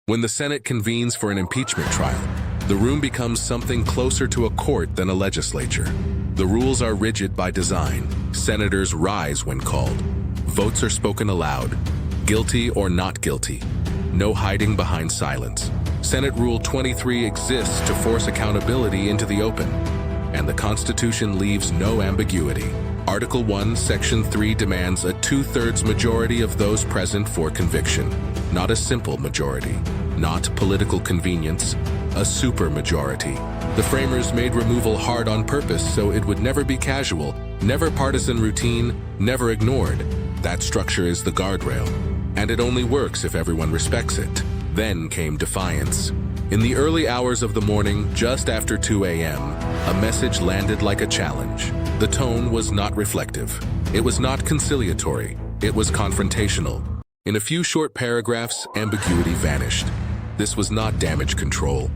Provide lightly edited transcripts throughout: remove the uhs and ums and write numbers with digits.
When the Senate convenes for an impeachment trial, the room becomes something closer to a court than a legislature. The rules are rigid by design. Senators rise when called. Votes are spoken aloud, guilty or not guilty. No hiding behind silence. Senate Rule 23 exists to force accountability into the open, and the Constitution leaves no ambiguity. Article 1, Section 3 demands a 2/3 majority of those present for conviction. Not a simple majority, not political convenience, a supermajority. The framers made removal hard on purpose so it would never be casual, never partisan routine, never ignored. That structure is the guardrail, and it only works if everyone respects it. Then came defiance. In the early hours of the morning, just after 2 a.m., a message landed like a challenge. The tone was not reflective. It was not conciliatory. It was confrontational. In a few short paragraphs, ambiguity vanished. This was not damage control.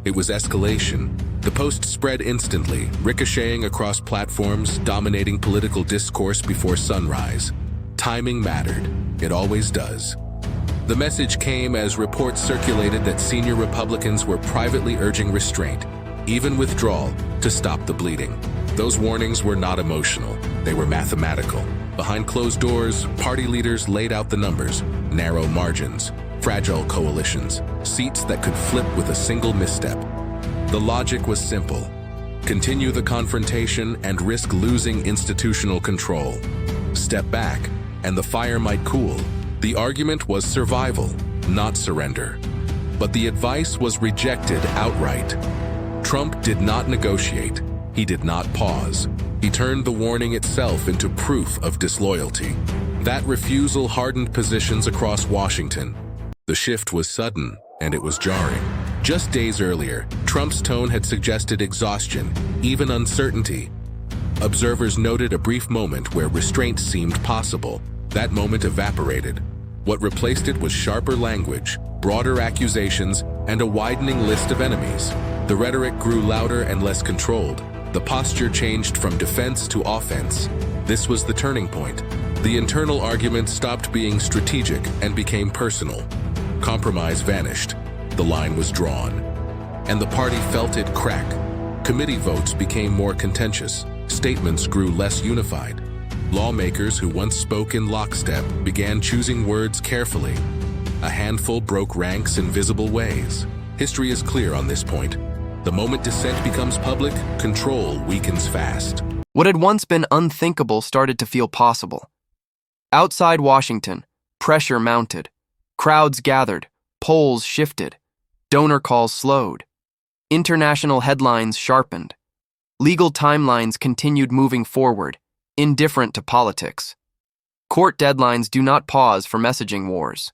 It was escalation. The post spread instantly, ricocheting across platforms, dominating political discourse before sunrise. Timing mattered. It always does. The message came as reports circulated that senior Republicans were privately urging restraint, even withdrawal, to stop the bleeding. Those warnings were not emotional. They were mathematical. Behind closed doors, party leaders laid out the numbers: narrow margins, fragile coalitions, seats that could flip with a single misstep. The logic was simple. Continue the confrontation and risk losing institutional control. Step back, and the fire might cool. The argument was survival, not surrender. But the advice was rejected outright. Trump did not negotiate. He did not pause. He turned the warning itself into proof of disloyalty. That refusal hardened positions across Washington. The shift was sudden, and it was jarring. Just days earlier, Trump's tone had suggested exhaustion, even uncertainty. Observers noted a brief moment where restraint seemed possible. That moment evaporated. What replaced it was sharper language, broader accusations, and a widening list of enemies. The rhetoric grew louder and less controlled. The posture changed from defense to offense. This was the turning point. The internal argument stopped being strategic and became personal. Compromise vanished. The line was drawn. And the party felt it crack. Committee votes became more contentious. Statements grew less unified. Lawmakers who once spoke in lockstep began choosing words carefully. A handful broke ranks in visible ways. History is clear on this point. The moment dissent becomes public, control weakens fast. What had once been unthinkable started to feel possible. Outside Washington, pressure mounted. Crowds gathered, polls shifted, donor calls slowed. International headlines sharpened. Legal timelines continued moving forward, indifferent to politics. Court deadlines do not pause for messaging wars.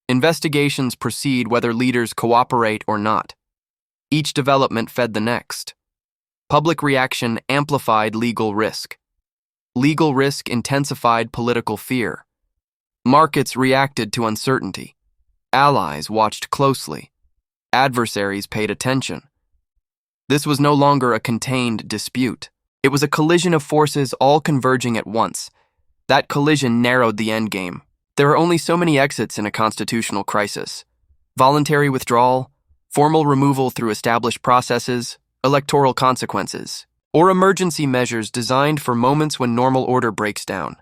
Investigations proceed whether leaders cooperate or not. Each development fed the next. Public reaction amplified legal risk. Legal risk intensified political fear. Markets reacted to uncertainty. Allies watched closely. Adversaries paid attention. This was no longer a contained dispute. It was a collision of forces all converging at once. That collision narrowed the endgame. There are only so many exits in a constitutional crisis. Voluntary withdrawal, formal removal through established processes, electoral consequences, or emergency measures designed for moments when normal order breaks down.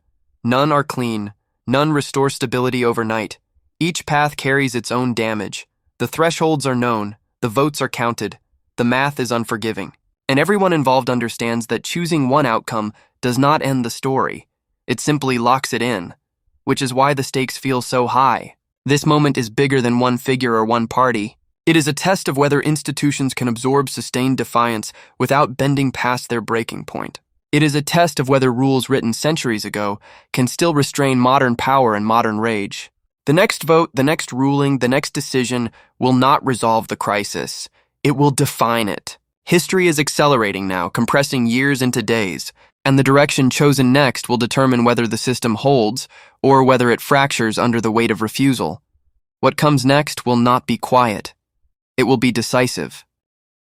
None are clean. None restore stability overnight. Each path carries its own damage. The thresholds are known. The votes are counted. The math is unforgiving. And everyone involved understands that choosing one outcome does not end the story. It simply locks it in, which is why the stakes feel so high. This moment is bigger than one figure or one party. It is a test of whether institutions can absorb sustained defiance without bending past their breaking point. It is a test of whether rules written centuries ago can still restrain modern power and modern rage. The next vote, the next ruling, the next decision will not resolve the crisis. It will define it. History is accelerating now, compressing years into days, and the direction chosen next will determine whether the system holds or whether it fractures under the weight of refusal. What comes next will not be quiet. It will be decisive.